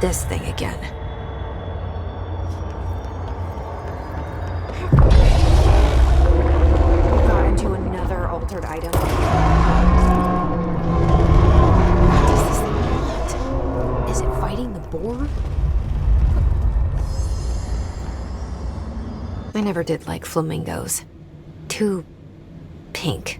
this thing again. We got into another altered item. What does this thing want? Is it fighting the boar? I never did like flamingos. Too pink.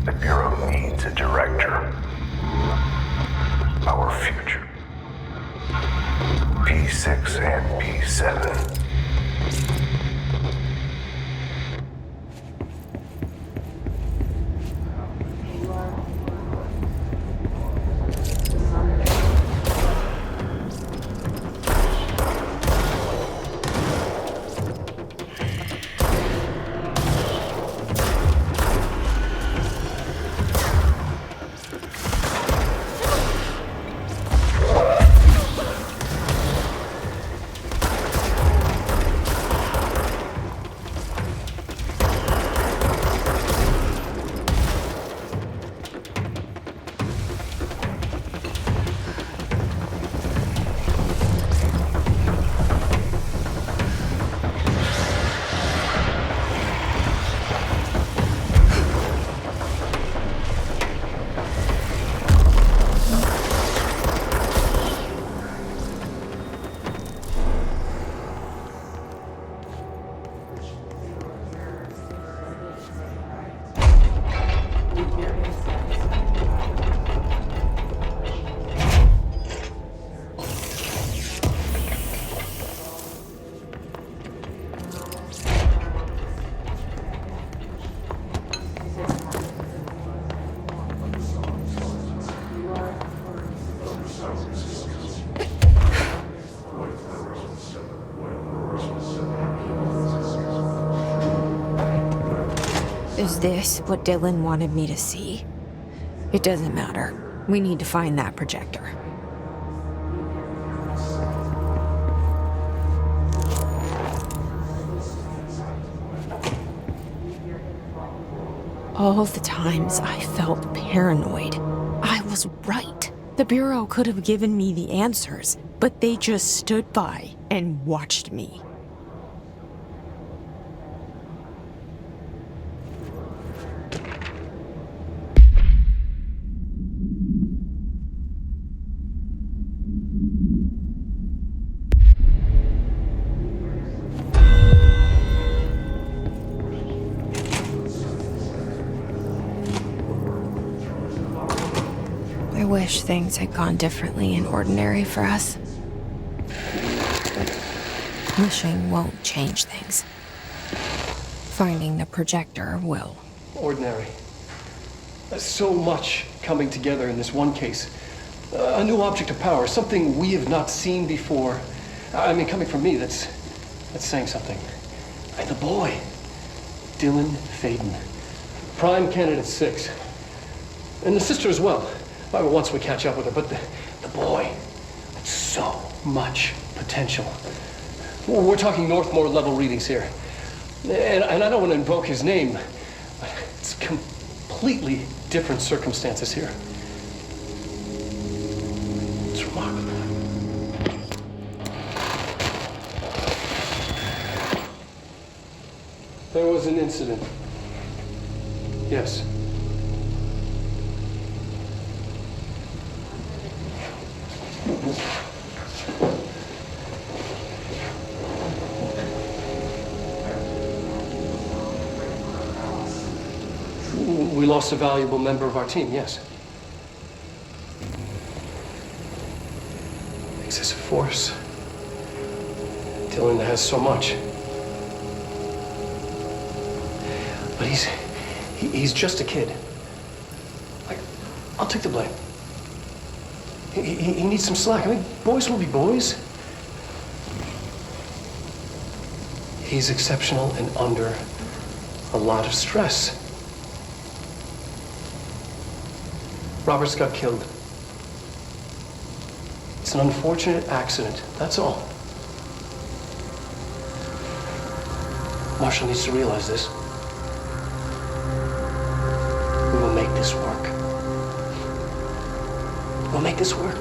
The Bureau needs a director. Our future. P6 and P7. Is this what Dylan wanted me to see? It doesn't matter. We need to find that projector. All the times I felt paranoid, I was right. The Bureau could have given me the answers, but they just stood by and watched me. I wish things had gone differently in Ordinary for us. Wishing won't change things. Finding the projector will. Ordinary. There's so much coming together in this one case. A new object of power, something we have not seen before. I mean, coming from me, that's saying something. And the boy, Dylan Faden, prime candidate 6. And the sister as well. Once we catch up with her, but the boy, so much potential. We're talking Northmore level readings here. And I don't want to invoke his name, but it's completely different circumstances here. It's remarkable. There was an incident. Yes. We lost a valuable member of our team, yes. Excessive force. Dylan has so much. But he's just a kid. Like, I'll take the blame. He needs some slack. I mean, boys will be boys. He's exceptional and under a lot of stress. Roberts got killed. It's an unfortunate accident, that's all. Marshall needs to realize this. We will make this work. We'll make this work.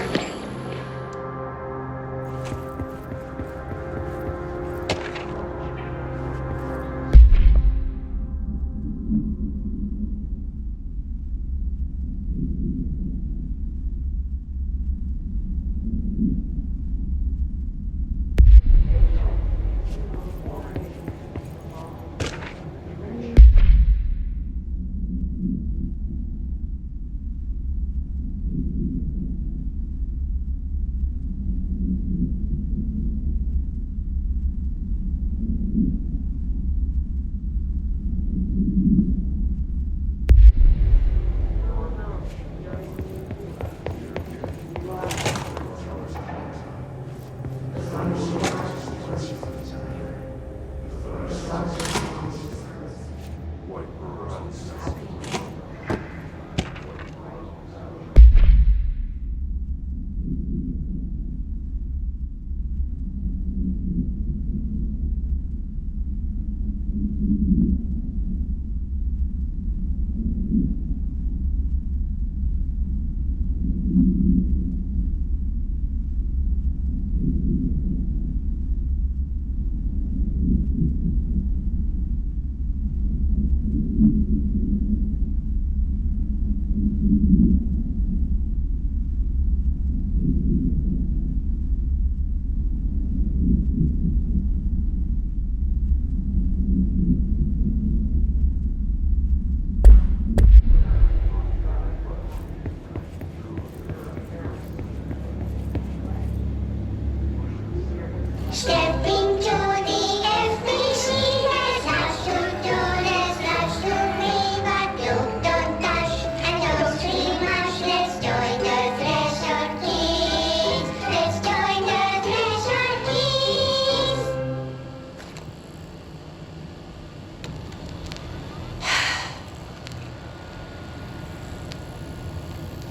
Stepping to the FBC, there's lots to do, there's lots to read, but don't dash and don't scream much. Let's join the Thresher Kids. Let's join the Thresher Kids.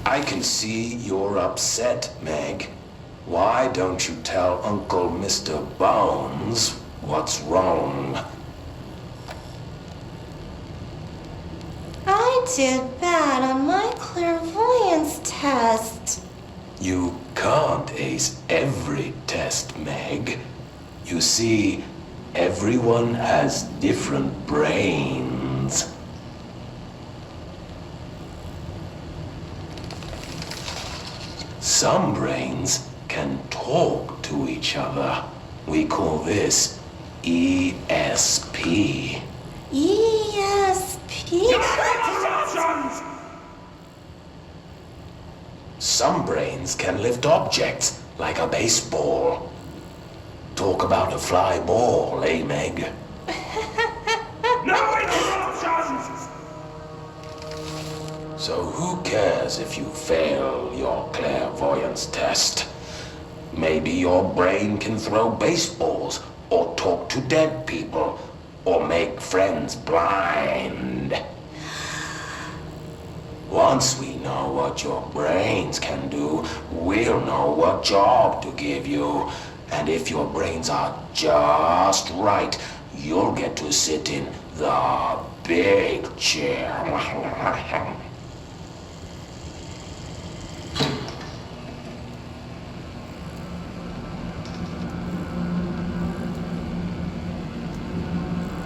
I can see you're upset, Meg. Why don't you tell Uncle Mr. Bones what's wrong? I did bad on my clairvoyance test. You can't ace every test, Meg. You see, everyone has different brains. Some brains can talk to each other. We call this ESP. ESP? Some brains can lift objects like a baseball. Talk about a fly ball, eh, Meg? No interruptions! So who cares if you fail your clairvoyance test? Maybe your brain can throw baseballs, or talk to dead people, or make friends blind. Once we know what your brains can do, we'll know what job to give you. And if your brains are just right, you'll get to sit in the big chair.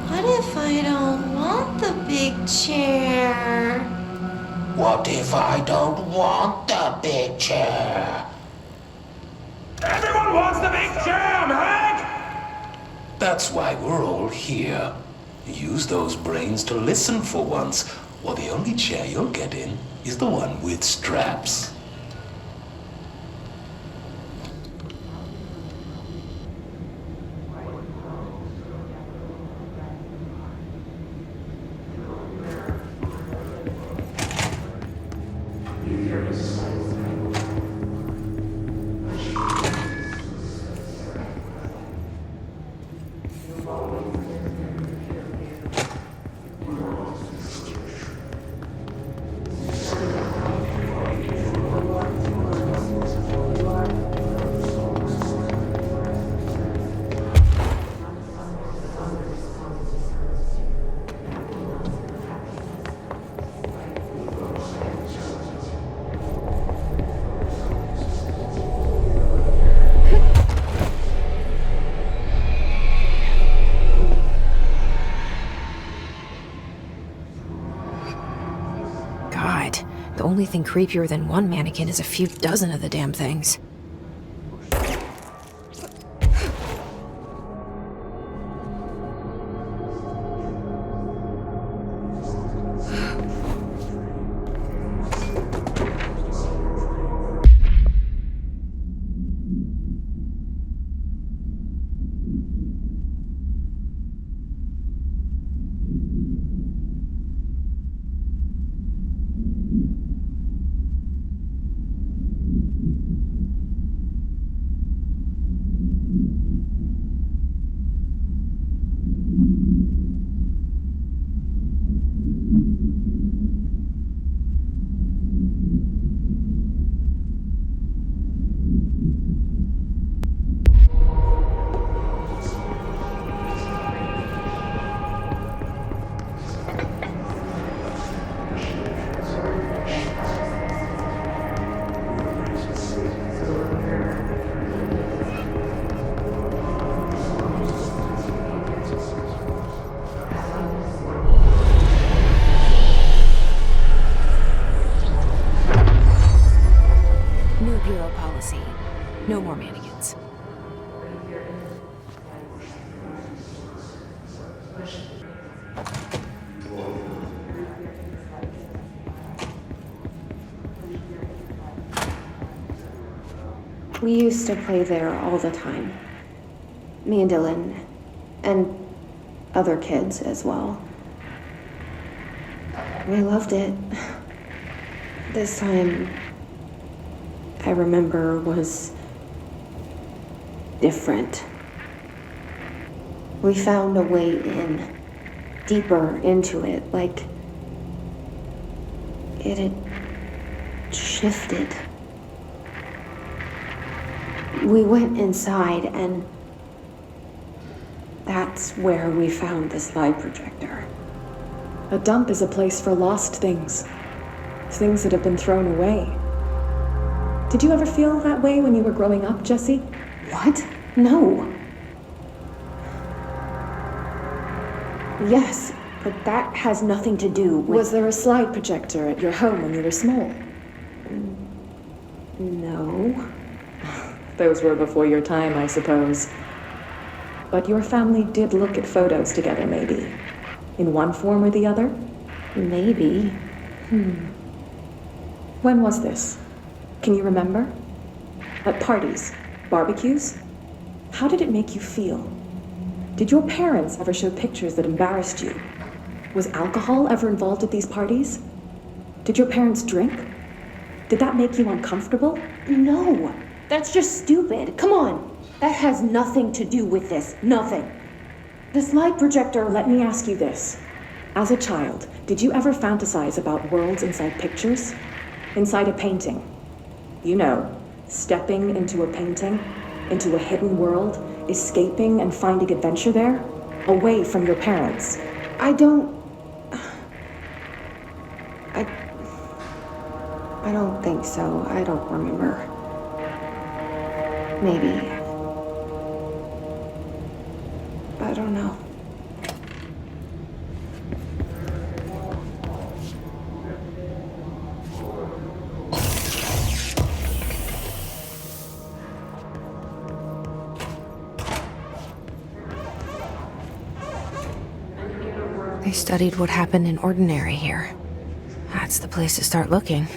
What if I don't want the big chair? What if I don't want the big chair? Everyone wants the big chair, Meg! That's why we're all here. Use those brains to listen for once, or the only chair you'll get in is the one with straps. only thing creepier than one mannequin is a few dozen of the damn things. New Bureau policy. No more mannequins. We used to play there all the time. Me and Dylan, and other kids as well. We loved it. This time, I remember, was different. We found a way in, deeper into it, like it had shifted. We went inside, and that's where we found the slide projector. A dump is a place for lost things. Things that have been thrown away. Did you ever feel that way when you were growing up, Jessie? What? No. Yes, but that has nothing to do with... Was there a slide projector at your home when you were small? No. Those were before your time, I suppose. But your family did look at photos together, maybe. In one form or the other? Maybe. When was this? Can you remember? At parties? Barbecues? How did it make you feel? Did your parents ever show pictures that embarrassed you? Was alcohol ever involved at these parties? Did your parents drink? Did that make you uncomfortable? No. That's just stupid. Come on. That has nothing to do with this. Nothing. The slide projector, let me ask you this. As a child, did you ever fantasize about worlds inside pictures? Inside a painting? You know, stepping into a painting, into a hidden world, escaping and finding adventure there, away from your parents. I don't think so. I don't remember. Maybe. I don't know. They studied what happened in Ordinary here. That's the place to start looking.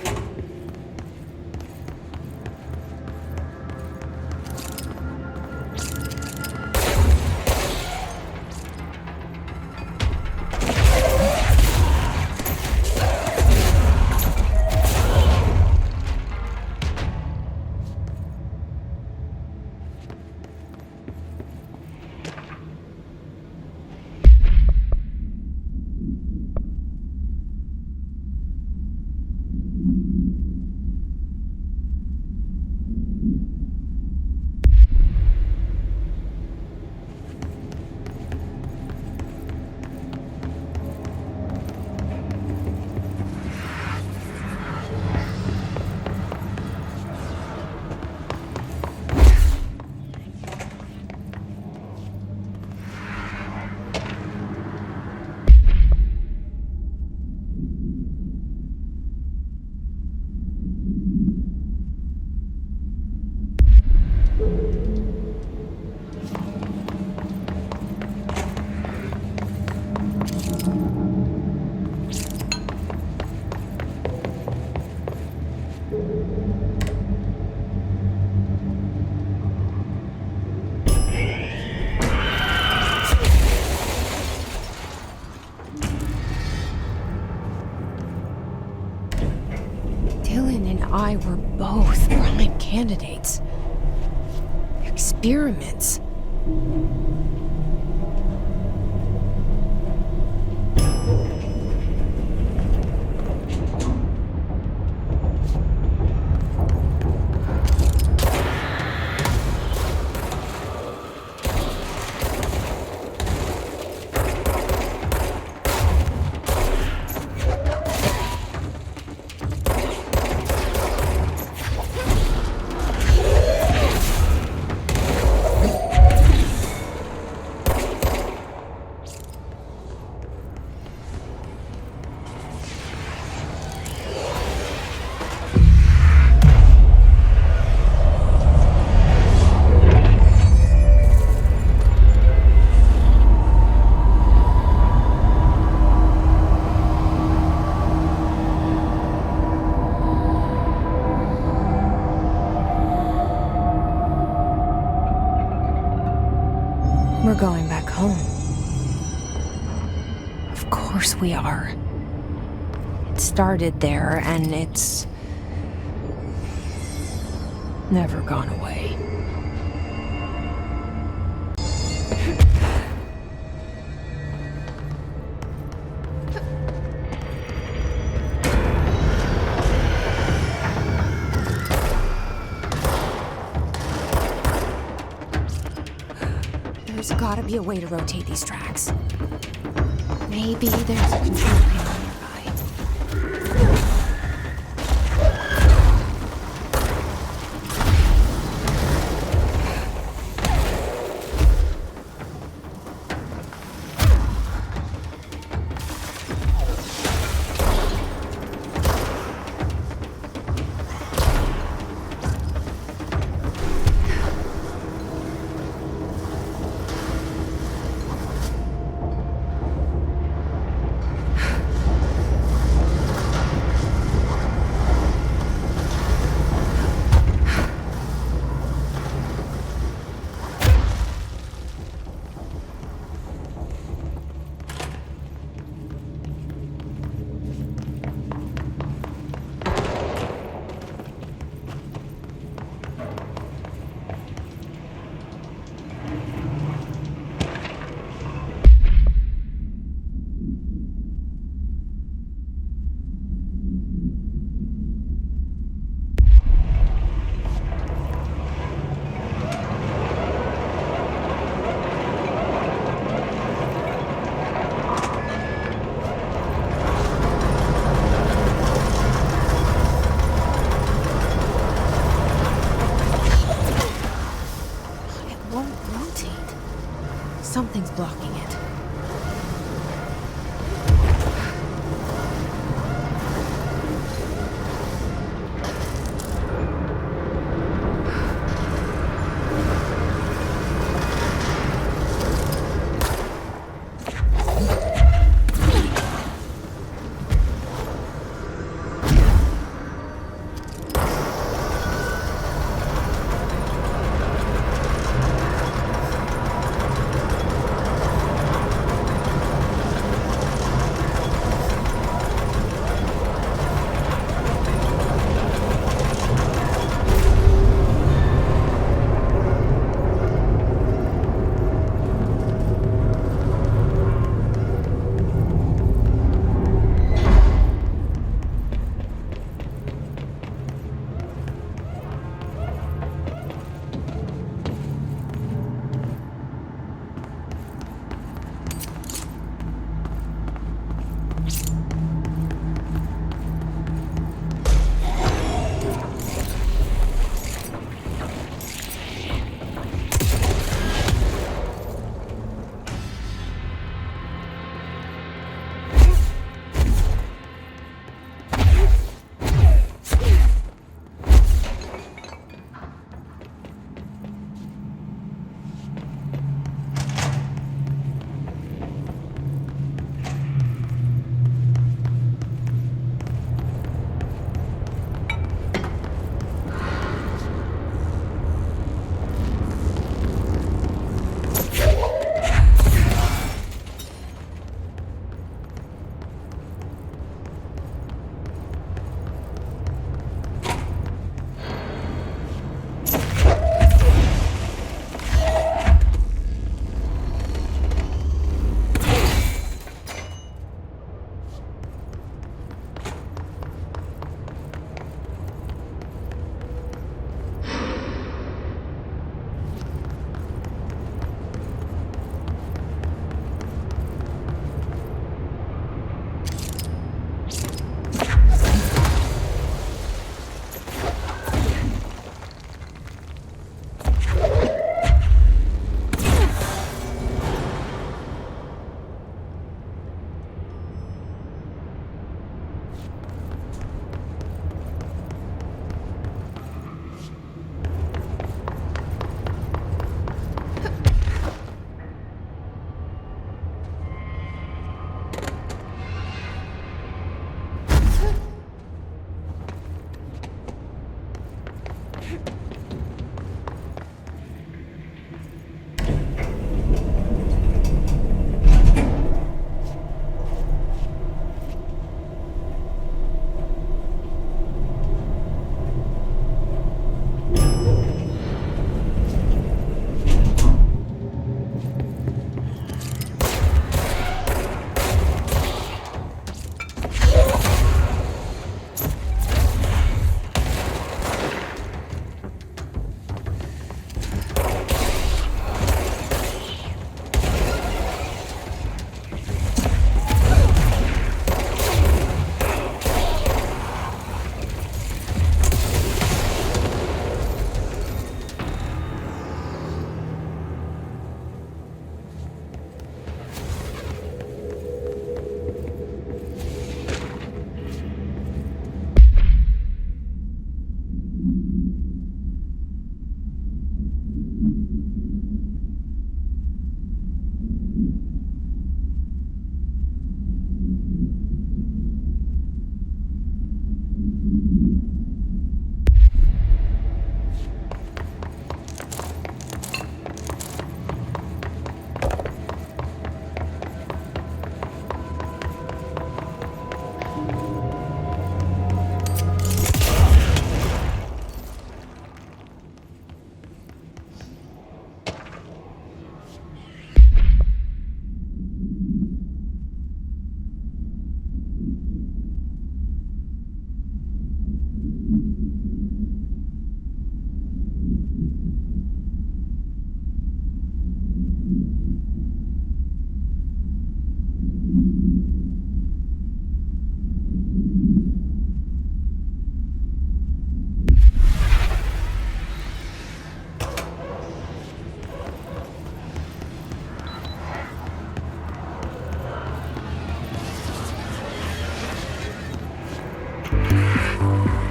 candidates. Experiments. We're going back home. Of course we are. It started there, and it's never gone away. There's gotta be a way to rotate these tracks. Maybe there's a control panel nearby. Something's blocking it.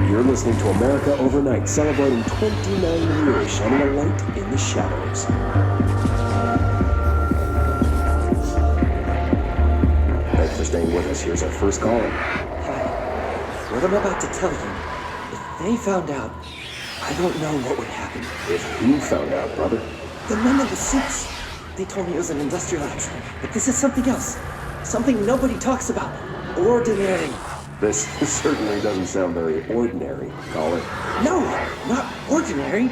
You're listening to America Overnight, celebrating 29 years, shining a light in the shadows. Thanks for staying with us. Here's our first caller. Hi. What I'm about to tell you, if they found out, I don't know what would happen. If who found out, brother? The men in the suits. They told me it was an industrial accident, but this is something else. Something nobody talks about. Ordinary. This certainly doesn't sound very ordinary, caller. No, not ordinary.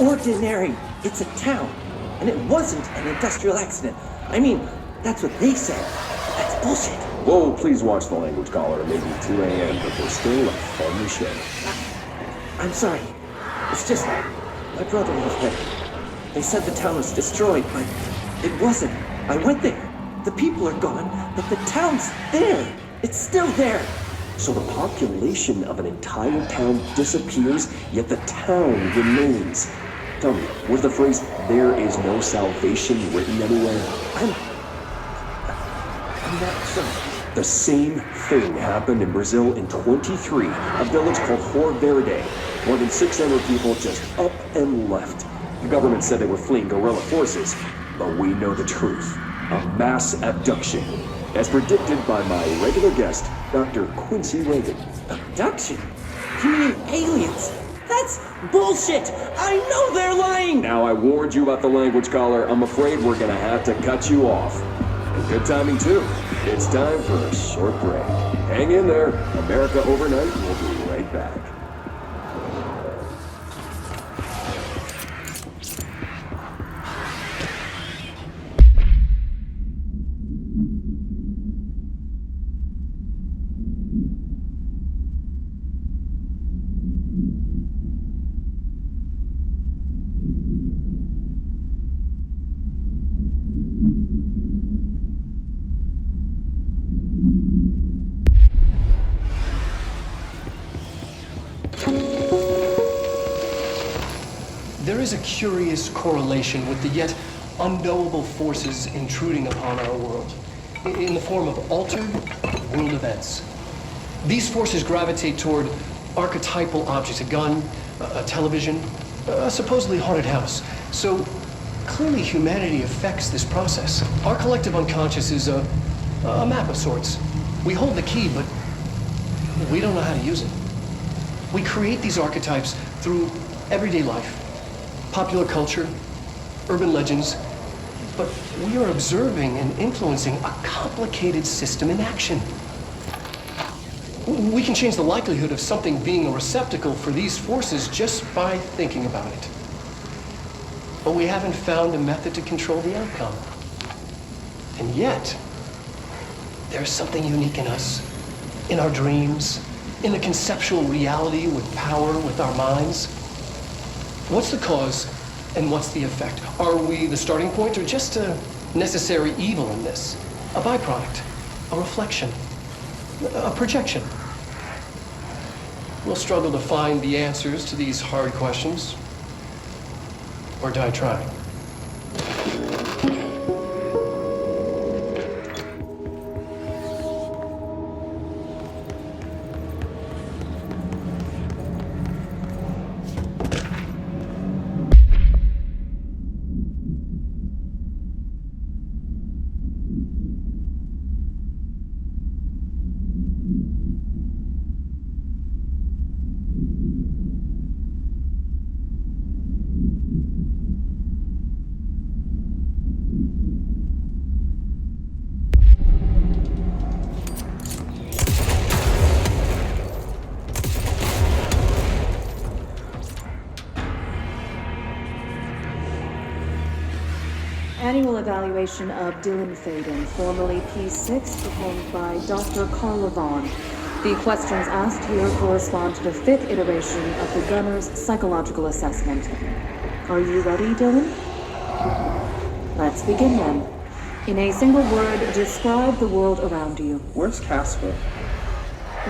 Ordinary. It's a town. And it wasn't an industrial accident. I mean, that's what they said. That's bullshit. Whoa, please watch the language, caller. It may be 2 a.m., but we're still a fun show. I'm sorry. It's just, my brother was there. They said the town was destroyed, but it wasn't. I went there. The people are gone, but the town's there. It's still there. So the population of an entire town disappears, yet the town remains. Tell me, was the phrase, "there is no salvation," written anywhere? I'm not sure. The same thing happened in Brazil in 23, a village called Rio Verde. More than 600 people just up and left. The government said they were fleeing guerrilla forces, but we know the truth. A mass abduction, as predicted by my regular guest, Dr. Quincy Reagan. Abduction? You mean aliens? That's bullshit! I know they're lying! Now I warned you about the language, caller. I'm afraid we're gonna have to cut you off. And good timing, too. It's time for a short break. Hang in there. America Overnight will be right back. There is a curious correlation with the yet unknowable forces intruding upon our world in the form of altered world events. These forces gravitate toward archetypal objects, a gun, a television, a supposedly haunted house. So clearly humanity affects this process. Our collective unconscious is a map of sorts. We hold the key, but we don't know how to use it. We create these archetypes through everyday life, popular culture, urban legends, but we are observing and influencing a complicated system in action. We can change the likelihood of something being a receptacle for these forces just by thinking about it. But we haven't found a method to control the outcome. And yet, there's something unique in us, in our dreams, in the conceptual reality with power with our minds. What's the cause and what's the effect? Are we the starting point or just a necessary evil in this? A byproduct, a reflection, a projection? We'll struggle to find the answers to these hard questions, or die trying. Annual evaluation of Dylan Faden, formerly P6, performed by Dr. Carla Vaughn. The questions asked here correspond to the 5th iteration of the gunner's psychological assessment. Are you ready, Dylan? Let's begin then. In a single word, describe the world around you. Where's Casper?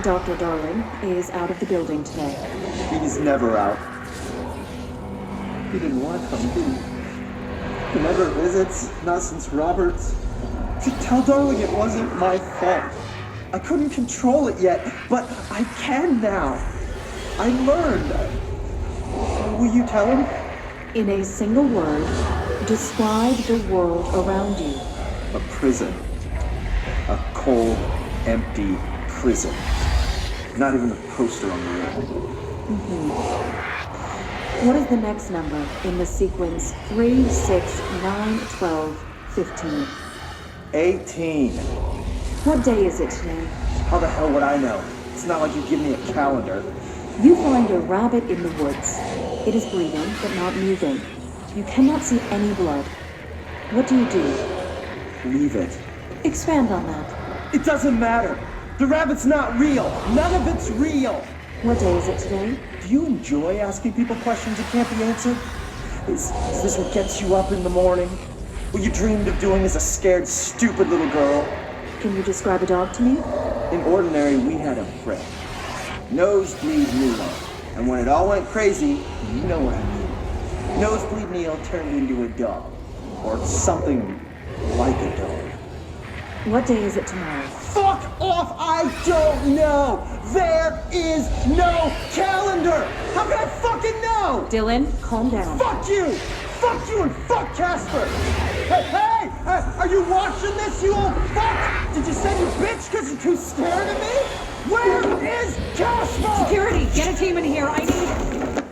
Dr. Darling is out of the building today. He's never out. He didn't want to come, did he? He never visits, not since Roberts. Tell Darling it wasn't my fault. I couldn't control it yet, but I can now. I learned. Will you tell him? In a single word, describe the world around you. A prison. A cold, empty prison. Not even a poster on the wall. What is the next number in the sequence 3, 6, 9, 12, 15? 18. What day is it today? How the hell would I know? It's not like you give me a calendar. You find a rabbit in the woods. It is breathing, but not moving. You cannot see any blood. What do you do? Leave it. Expand on that. It doesn't matter. The rabbit's not real. None of it's real. What day is it today? Do you enjoy asking people questions that can't be answered? Is this what gets you up in the morning? What you dreamed of doing as a scared, stupid little girl? Can you describe a dog to me? In Ordinary, we had a friend. Nosebleed Neil. And when it all went crazy, you know what I mean. Nosebleed Neil turned into a dog. Or something like a dog. What day is it tomorrow? Fuck off! I don't know! There is no calendar! How can I fucking know? Dylan, calm down. Fuck you! Fuck you and fuck Casper! Hey! Are you watching this, you old fuck? Did you send your bitch because you're too scared of me? Where is Casper? Security, get a team in here. I need...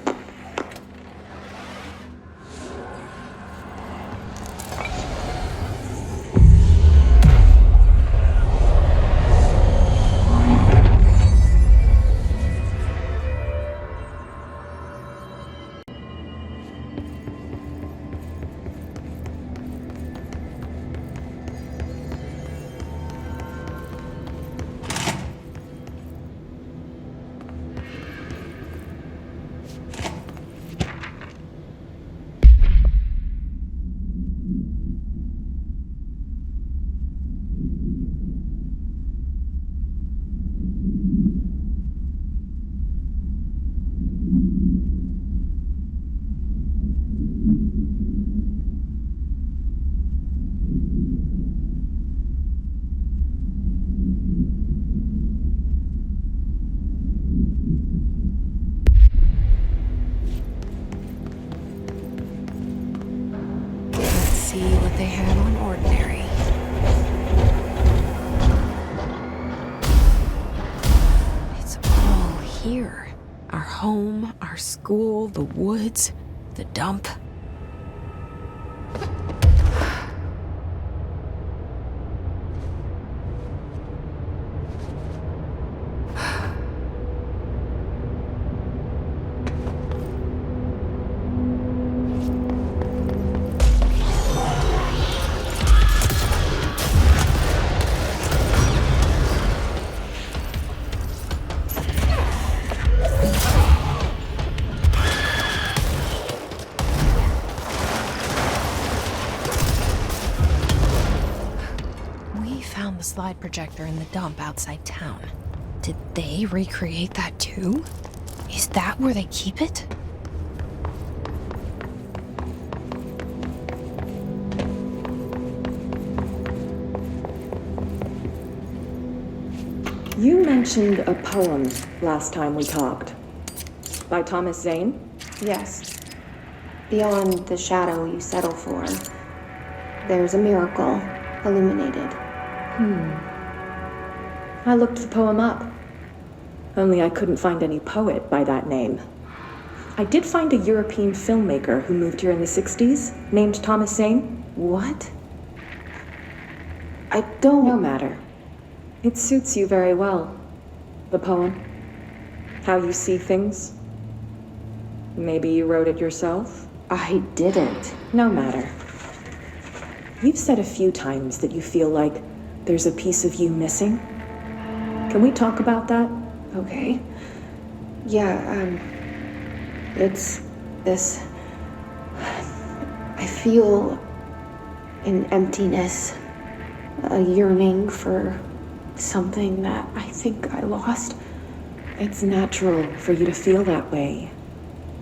They had on Ordinary. It's all here. Our home, our school, the woods, the dump. Slide projector in the dump outside town. Did they recreate that too? Is that where they keep it? You mentioned a poem last time we talked. By Thomas Zane? Yes. Beyond the shadow you settle for, there's a miracle illuminated. I looked the poem up. Only I couldn't find any poet by that name. I did find a European filmmaker who moved here in the 60s, named Thomas Zane. What? I don't... No matter. It suits you very well. The poem. How you see things. Maybe you wrote it yourself? I didn't. No matter. You've said a few times that you feel like there's a piece of you missing. Can we talk about that? Okay. Yeah, it's this. I feel an emptiness, a yearning for something that I think I lost. It's natural for you to feel that way.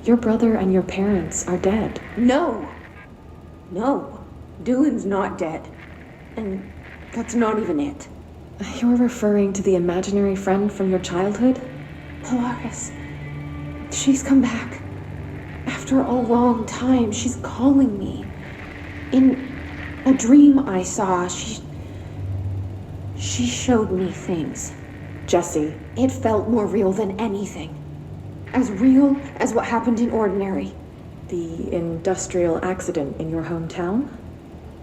Your brother and your parents are dead. No! No. Dylan's not dead. And that's not even it. You're referring to the imaginary friend from your childhood? Polaris. She's come back. After a long time, she's calling me. In a dream I saw, she showed me things. Jesse. It felt more real than anything. As real as what happened in Ordinary. The industrial accident in your hometown?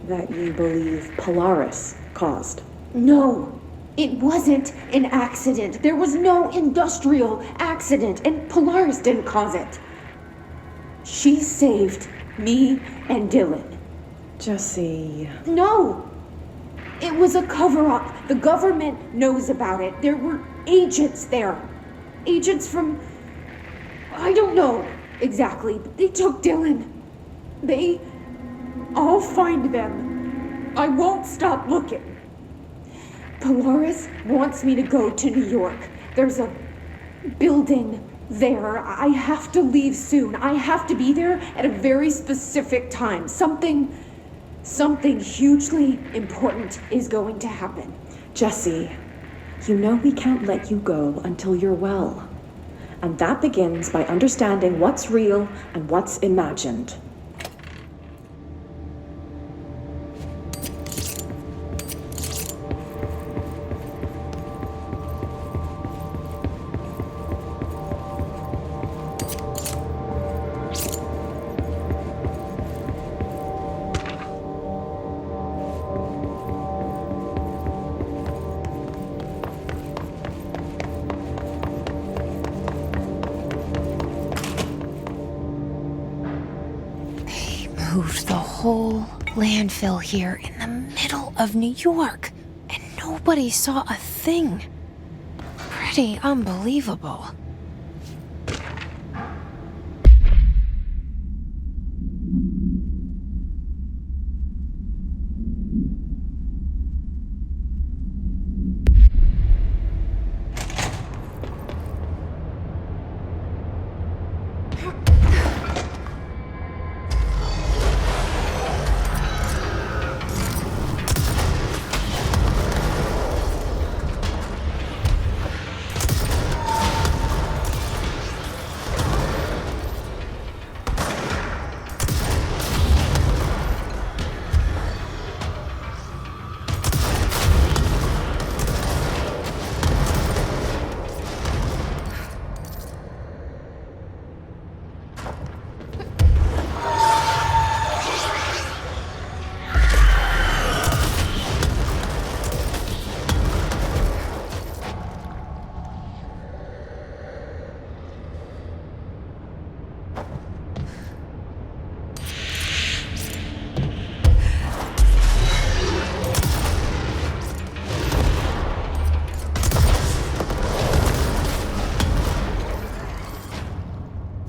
That you believe Polaris caused? No, it wasn't an accident. There was no industrial accident, and Polaris didn't cause it. She saved me and Dylan. Jesse... No! It was a cover-up. The government knows about it. There were agents there. Agents from... I don't know exactly, but they took Dylan. I'll find them. I won't stop looking. Polaris wants me to go to New York. There's a building there. I have to leave soon. I have to be there at a very specific time. Something hugely important is going to happen. Jesse, you know we can't let you go until you're well. And that begins by understanding what's real and what's imagined. Moved the whole landfill here in the middle of New York, and nobody saw a thing. Pretty unbelievable.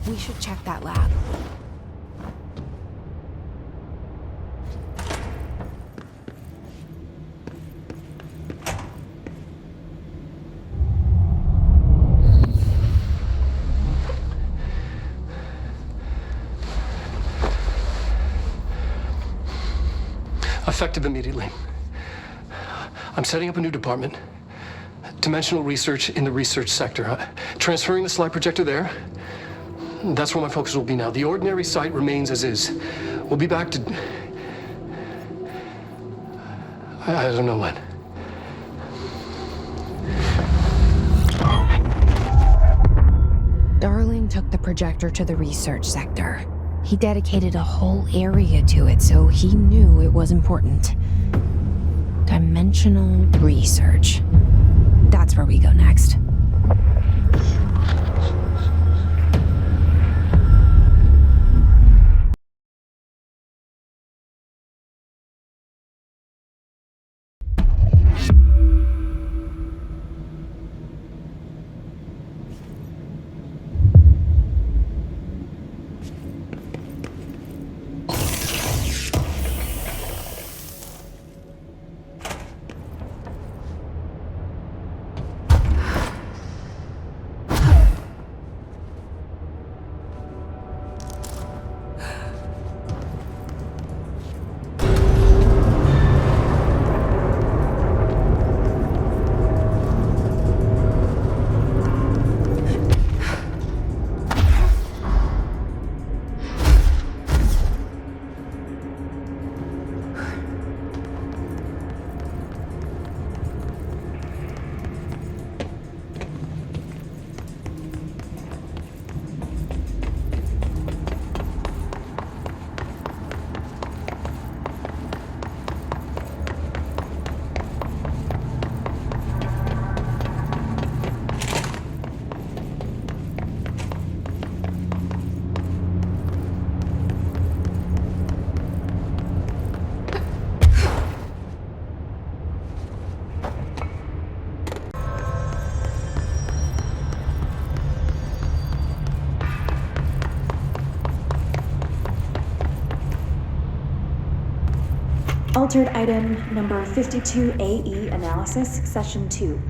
We should check that lab. Effective immediately. I'm setting up a new department. Dimensional research in the research sector. Transferring the slide projector there. That's where my focus will be now. The Ordinary site remains as is. We'll be back to... I don't know when. Darling took the projector to the research sector. He dedicated a whole area to it, so he knew it was important. Dimensional research. That's where we go next. Altered item number 52AE analysis, session 2.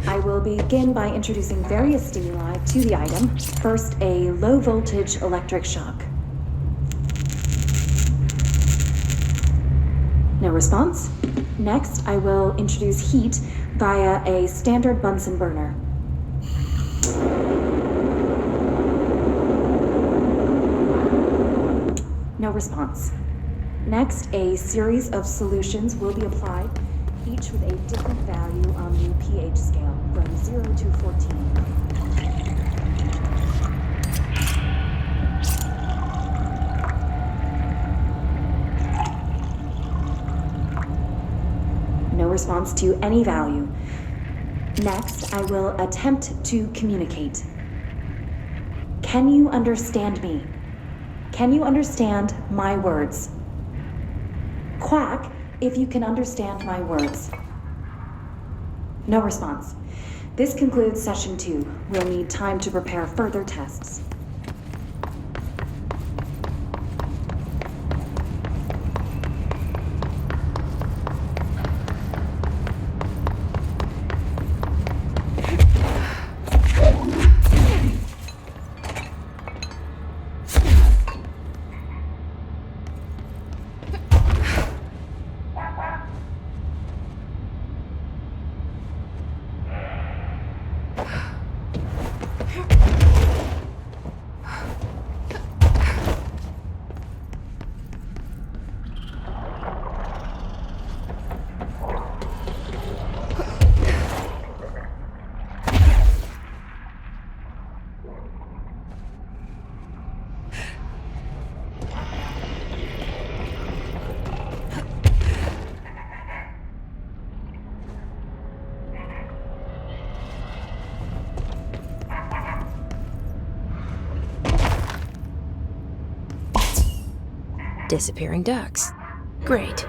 I will begin by introducing various stimuli to the item. First, a low voltage electric shock. No response. Next, I will introduce heat via a standard Bunsen burner. No response. Next, a series of solutions will be applied, each with a different value on the pH scale, from 0 to 14. No response to any value. Next, I will attempt to communicate. Can you understand me? Can you understand my words? Quack if you can understand my words. No response. This concludes session 2. We'll need time to prepare further tests. Disappearing ducks. Great.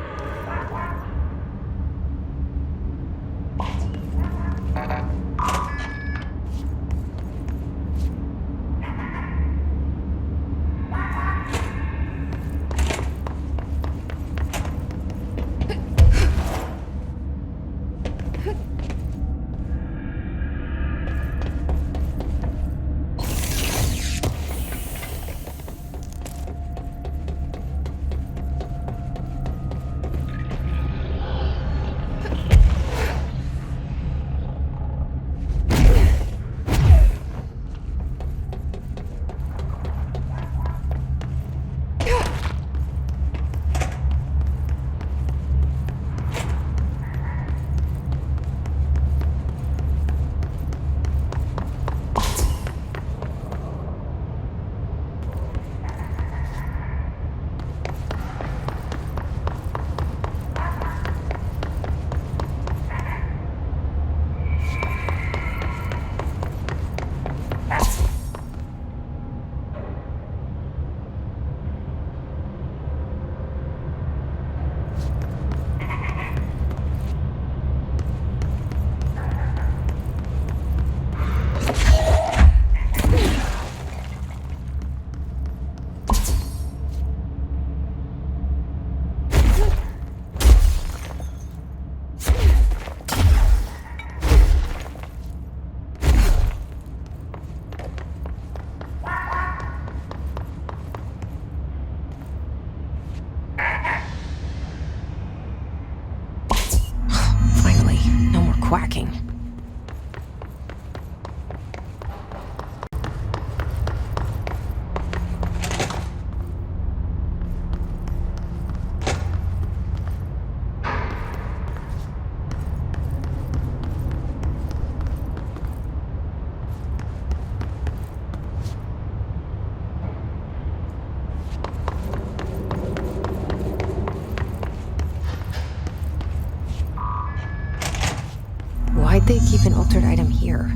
Quacking. Why'd they keep an altered item here?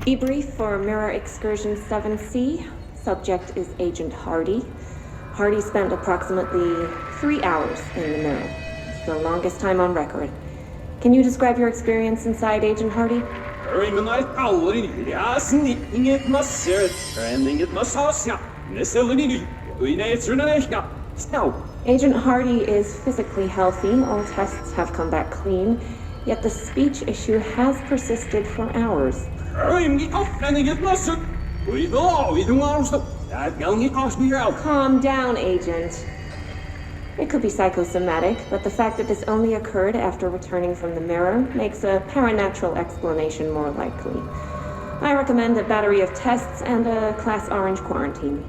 Debrief for Mirror Excursion 7C. Subject is Agent Hardy. Hardy spent approximately 3 hours in the mirror. It's the longest time on record. Can you describe your experience inside, Agent Hardy? Agent Hardy is physically healthy. All tests have come back clean. Yet the speech issue has persisted for hours. Calm down, Agent. It could be psychosomatic, but the fact that this only occurred after returning from the mirror makes a paranatural explanation more likely. I recommend a battery of tests and a Class Orange quarantine.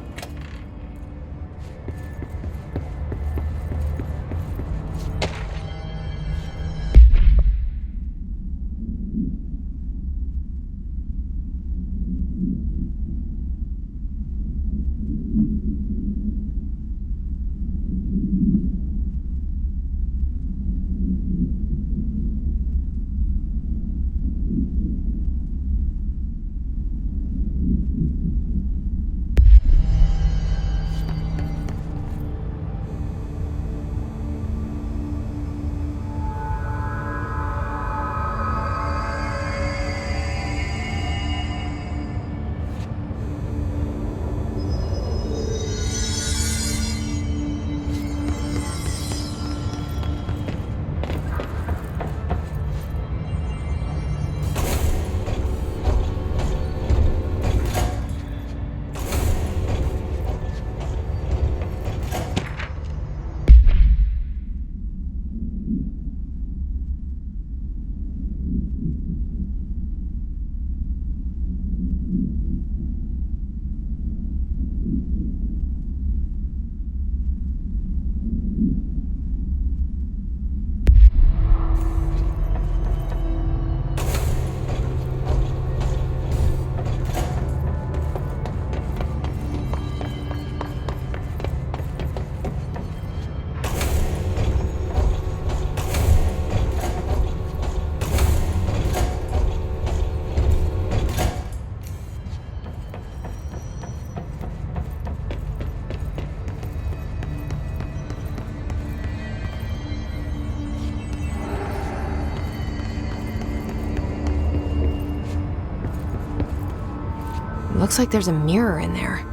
Looks like there's a mirror in there.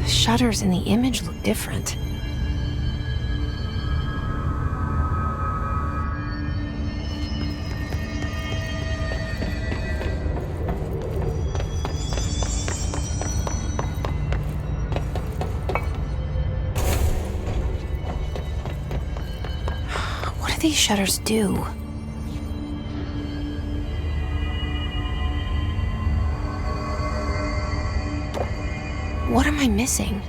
Shutters in the image look different. What do these shutters do? What am I missing?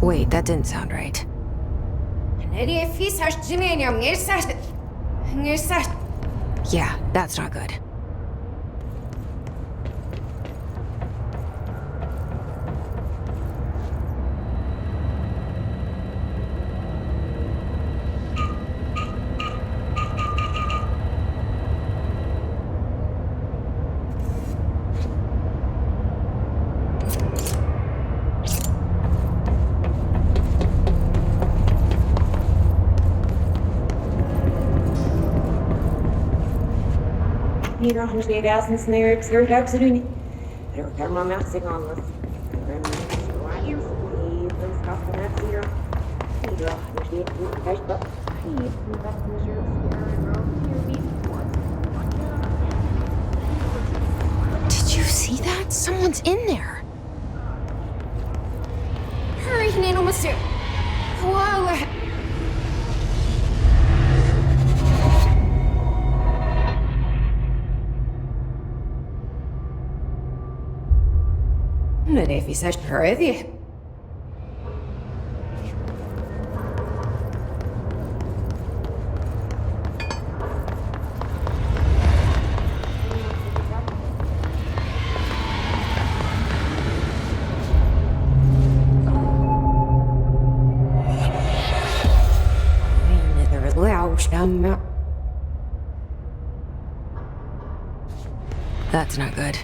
Wait, that didn't sound right. Yeah, that's not good. Did you see that? Someone's in there. Hurry, Nanomasu! Whoa! Nej, vi ser prøve. That's not good.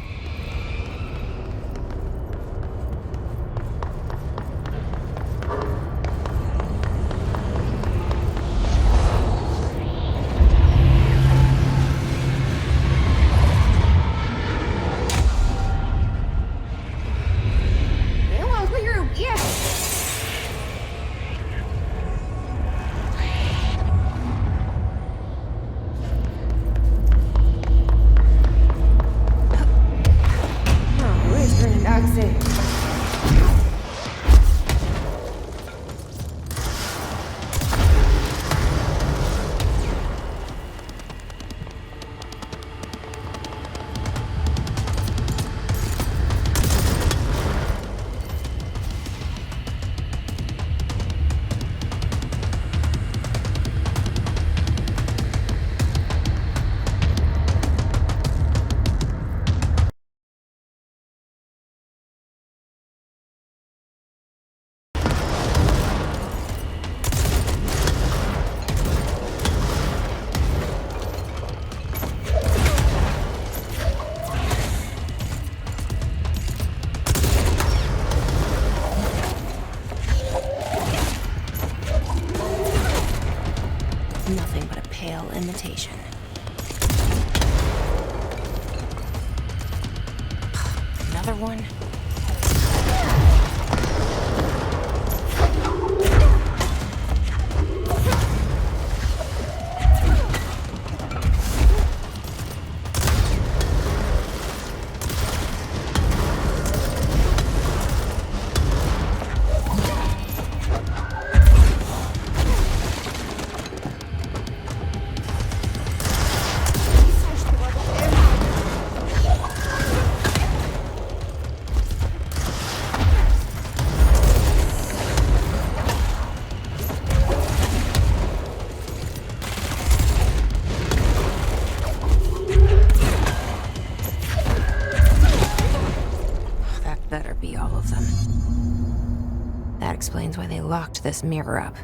Nothing but a pale imitation. Another one? Better be all of them. That explains why they locked this mirror up.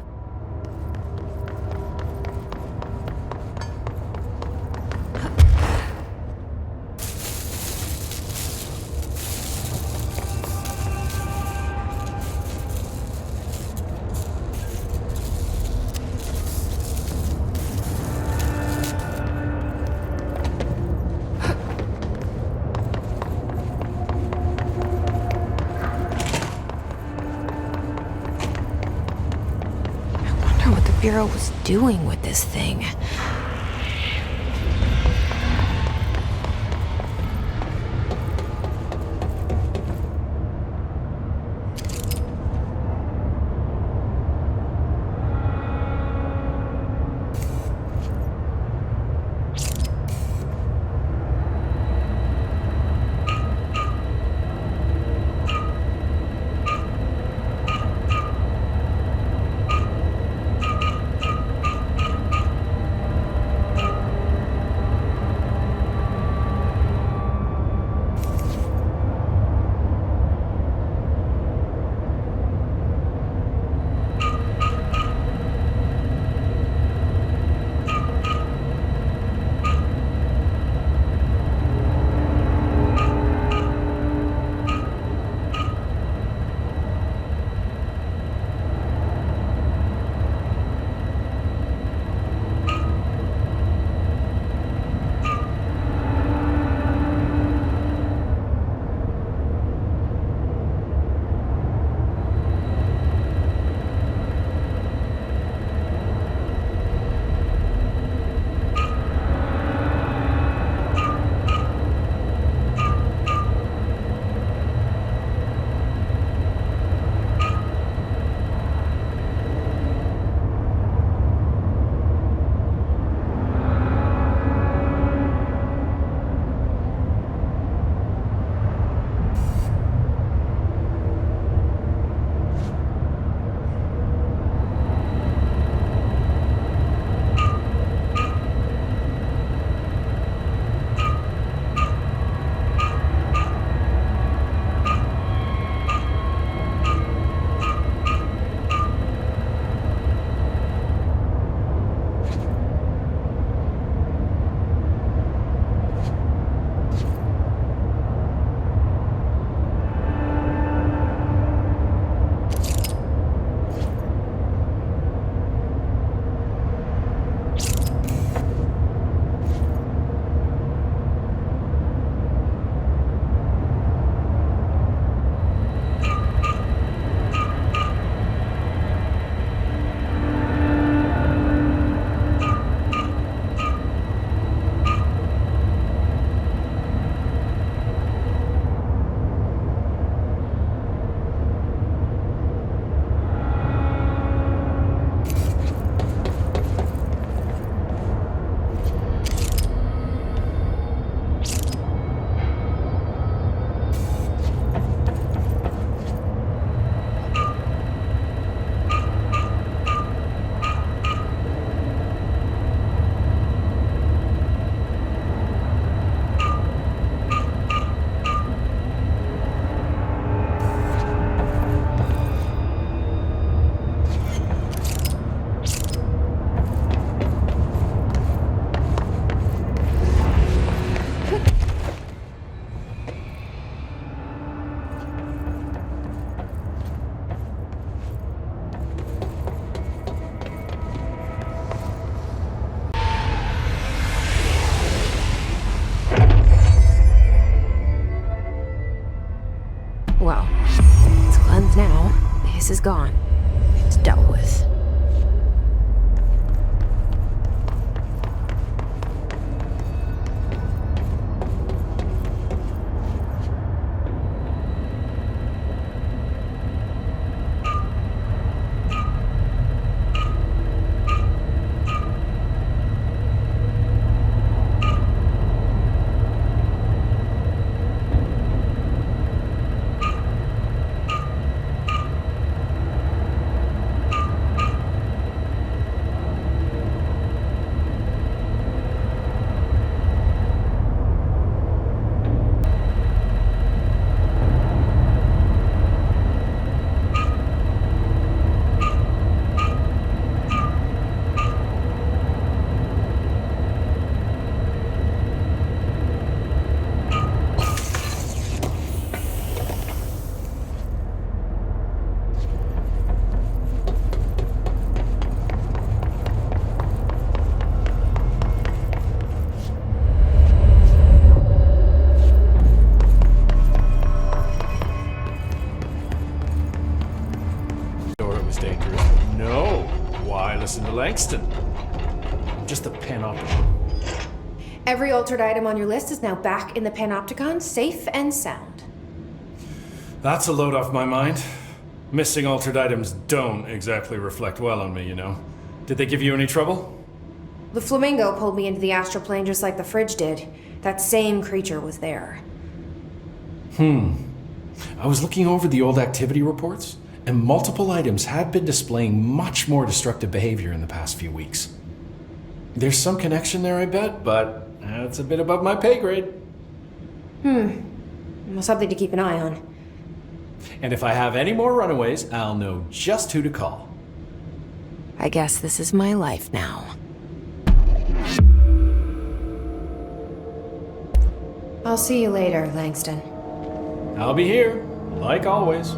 Bureau was doing with this thing. This is gone. It's dealt with. Dangerous. No. Why listen to Langston? I'm just a panopticon. Every altered item on your list is now back in the panopticon, safe and sound. That's a load off my mind. Missing altered items don't exactly reflect well on me, you know. Did they give you any trouble? The flamingo pulled me into the astral plane just like the fridge did. That same creature was there. I was looking over the old activity reports, and multiple items have been displaying much more destructive behavior in the past few weeks. There's some connection there, I bet, but it's a bit above my pay grade. Well, something to keep an eye on. And if I have any more runaways, I'll know just who to call. I guess this is my life now. I'll see you later, Langston. I'll be here, like always.